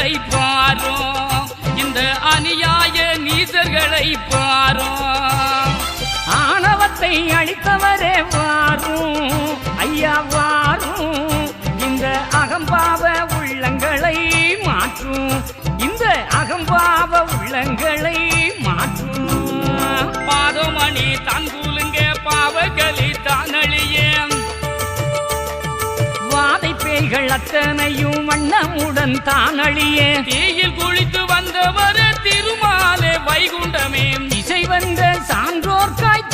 நீசர்களை பாரும், இந்த அநியாய நீசர்களை பாரும். ஆணவத்தை அழித்தவரே வாரும் ஐயா வாரும், இந்த அகம்பாவ உள்ளங்களை மாற்றும், இந்த அகம்பாவ உள்ளங்களை மாற்றும். பாதமணி தங்குலுங்க பாவகளி தானழியே, வாதை பேய்கள் அத்தனையும் வண்ணமுடன் தானழியே, தீயில் குளித்து வந்தவர் திருமாலே வைகுண்டமே, இசை வந்த சான்றோர்க்காய்